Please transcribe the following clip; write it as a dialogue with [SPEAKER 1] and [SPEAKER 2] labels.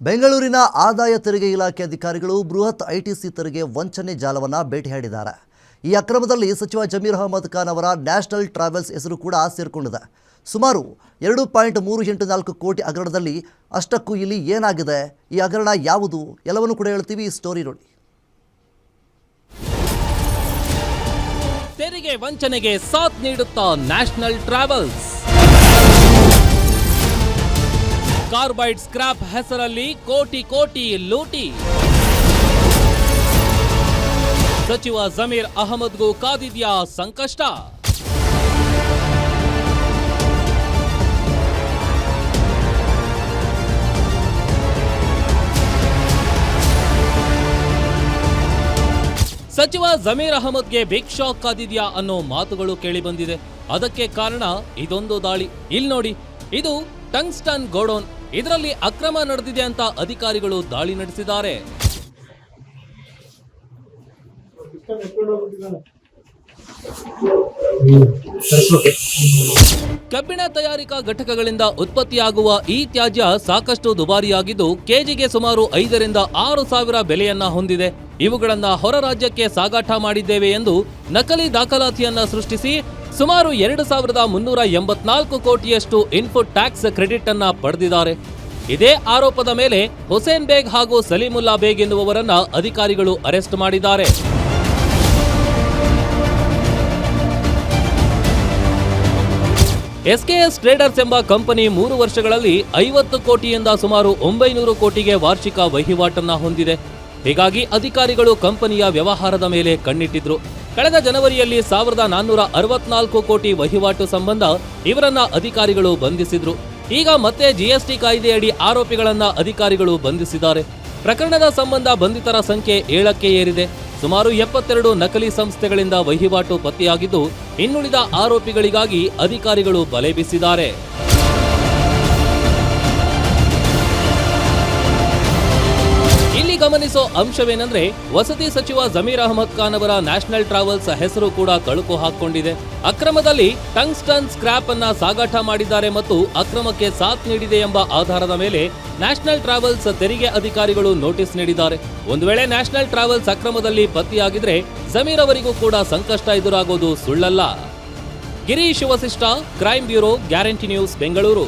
[SPEAKER 1] ಬೆಂಗಳೂರಿನ ಆದಾಯ ತೆರಿಗೆ ಇಲಾಖೆ ಅಧಿಕಾರಿಗಳು ಬೃಹತ್ ಐಟಿಸಿ ತೆರಿಗೆ ವಂಚನೆ ಜಾಲವನ್ನು ಬೇಟೆಯಾಡಿದ್ದಾರೆ. ಈ ಅಕ್ರಮದಲ್ಲಿ ಸಚಿವ ಜಮೀರ್ ಅಹಮದ್ ಖಾನ್ ಅವರ ನ್ಯಾಷನಲ್ ಟ್ರಾವೆಲ್ಸ್ ಹೆಸರು ಕೂಡ ಸೇರಿಕೊಂಡಿದೆ. ಸುಮಾರು 2.384 ಕೋಟಿ ಹಗರಣದಲ್ಲಿ ಅಷ್ಟಕ್ಕೂ ಇಲ್ಲಿ ಏನಾಗಿದೆ, ಈ ಹಗರಣ ಯಾವುದು ಎಲ್ಲವನ್ನೂ ಕೂಡ ಹೇಳ್ತೀವಿ. ಈ ಸ್ಟೋರಿ ನೋಡಿ.
[SPEAKER 2] ತೆರಿಗೆ ವಂಚನೆಗೆ ಸಾಥ್ ನೀಡುತ್ತಾ ನ್ಯಾಷನಲ್ ಟ್ರಾವೆಲ್ಸ್. ಕಾರ್ಬೈಡ್ ಸ್ಕ್ರಾಪ್ ಹೆಸರಲ್ಲಿ ಕೋಟಿ ಕೋಟಿ ಲೂಟಿ. ಸಚಿವ ಜಮೀರ್ ಅಹಮದ್ಗೂ ಕಾದಿದ್ಯಾ ಸಂಕಷ್ಟ? ಸಚಿವ ಜಮೀರ್ ಅಹಮದ್ಗೆ ಬಿಗ್ ಶಾಕ್ ಕಾದಿದ್ಯಾ ಅನ್ನೋ ಮಾತುಗಳು ಕೇಳಿಬಂದಿದೆ. ಅದಕ್ಕೆ ಕಾರಣ ಇದೊಂದು ದಾಳಿ. ಇಲ್ಲಿ ನೋಡಿ, ಇದು ಟಂಗ್ಸ್ಟನ್ ಗೋಡೌನ್. ಇದರಲ್ಲಿ ಅಕ್ರಮ ನಡೆದಿದೆ ಅಂತ ಅಧಿಕಾರಿಗಳು ದಾಳಿ ನಡೆಸಿದ್ದಾರೆ. ಕಬ್ಬಿಣ ತಯಾರಿಕಾ ಘಟಕಗಳಿಂದ ಉತ್ಪತ್ತಿಯಾಗುವ ಈ ತ್ಯಾಜ್ಯ ಸಾಕಷ್ಟು ದುಬಾರಿಯಾಗಿದ್ದು ಕೆಜಿಗೆ ಸುಮಾರು 5 ರಿಂದ 6 ಸಾವಿರ ಬೆಲೆಯನ್ನ ಹೊಂದಿದೆ. ಇವುಗಳನ್ನ ಹೊರ ರಾಜ್ಯಕ್ಕೆ ಸಾಗಾಟ ಮಾಡಿದ್ದೇವೆ ಎಂದು ನಕಲಿ ದಾಖಲಾತಿಯನ್ನ ಸೃಷ್ಟಿಸಿ ಸುಮಾರು 2,384 ಕೋಟಿಯಷ್ಟು ಇನ್ಪುಟ್ ಟ್ಯಾಕ್ಸ್ ಕ್ರೆಡಿಟ್ ಅನ್ನ ಪಡೆದಿದ್ದಾರೆ. ಇದೇ ಆರೋಪದ ಮೇಲೆ ಹುಸೇನ್ ಬೇಗ್ ಹಾಗೂ ಸಲೀಮುಲ್ಲಾ ಬೇಗ್ ಎನ್ನುವವರನ್ನ ಅಧಿಕಾರಿಗಳು ಅರೆಸ್ಟ್ ಮಾಡಿದ್ದಾರೆ. ಎಸ್ಕೆಎಸ್ ಟ್ರೇಡರ್ಸ್ ಎಂಬ ಕಂಪನಿ 3 ವರ್ಷಗಳಲ್ಲಿ 50 ಕೋಟಿಯಿಂದ ಸುಮಾರು 900 ಕೋಟಿಗೆ ವಾರ್ಷಿಕ ವಹಿವಾಟನ್ನ ಹೊಂದಿದೆ. ಹೀಗಾಗಿ ಅಧಿಕಾರಿಗಳು ಕಂಪನಿಯ ವ್ಯವಹಾರದ ಮೇಲೆ ಕಣ್ಣಿಟ್ಟಿದ್ರು. ಕಳೆದ ಜನವರಿಯಲ್ಲಿ 1,464 ಕೋಟಿ ವಹಿವಾಟು ಸಂಬಂಧ ಇವರನ್ನ ಅಧಿಕಾರಿಗಳು ಬಂಧಿಸಿದ್ರು. ಈಗ ಮತ್ತೆ ಜಿಎಸ್ಟಿ ಕಾಯ್ದೆಯಡಿ ಆರೋಪಿಗಳನ್ನ ಅಧಿಕಾರಿಗಳು ಬಂಧಿಸಿದ್ದಾರೆ. ಪ್ರಕರಣದ ಸಂಬಂಧ ಬಂಧಿತರ ಸಂಖ್ಯೆ 7ಕ್ಕೆ ಏರಿದೆ. ಸುಮಾರು 72 ನಕಲಿ ಸಂಸ್ಥೆಗಳಿಂದ ವಹಿವಾಟು ಪತ್ತೆಯಾಗಿದ್ದು, ಇನ್ನುಳಿದ ಆರೋಪಿಗಳಿಗಾಗಿ ಅಧಿಕಾರಿಗಳು ಬಲೆ ಬೀಸಿದ್ದಾರೆ. ಇಲ್ಲಿ ಗಮನಿಸೋ ಅಂಶವೇನೆಂದ್ರೆ, ವಸತಿ ಸಚಿವ ಜಮೀರ್ ಅಹಮದ್ ಖಾನ್ ಅವರ ನ್ಯಾಷನಲ್ ಟ್ರಾವೆಲ್ಸ್ ಹೆಸರು ಕೂಡ ತಳುಕು ಹಾಕಿಕೊಂಡಿದೆ. ಅಕ್ರಮದಲ್ಲಿ ಟಂಗ್ಸ್ಟನ್ ಸ್ಕ್ರಾಪ್ ಅನ್ನ ಸಾಗಾಟ ಮಾಡಿದ್ದಾರೆ ಮತ್ತು ಅಕ್ರಮಕ್ಕೆ ಸಾಥ್ ನೀಡಿದೆ ಎಂಬ ಆಧಾರದ ಮೇಲೆ ನ್ಯಾಷನಲ್ ಟ್ರಾವೆಲ್ಸ್ ತೆರಿಗೆ ಅಧಿಕಾರಿಗಳು ನೋಟಿಸ್ ನೀಡಿದ್ದಾರೆ. ಒಂದು ವೇಳೆ ನ್ಯಾಷನಲ್ ಟ್ರಾವೆಲ್ಸ್ ಅಕ್ರಮದಲ್ಲಿ ಪತ್ತೆಯಾಗಿದ್ರೆ ಜಮೀರ್ ಅವರಿಗೂ ಕೂಡ ಸಂಕಷ್ಟ ಎದುರಾಗೋದು ಸುಳ್ಳಲ್ಲ. Girish Vasishtha, crime bureau, guarantee news, Bengaluru.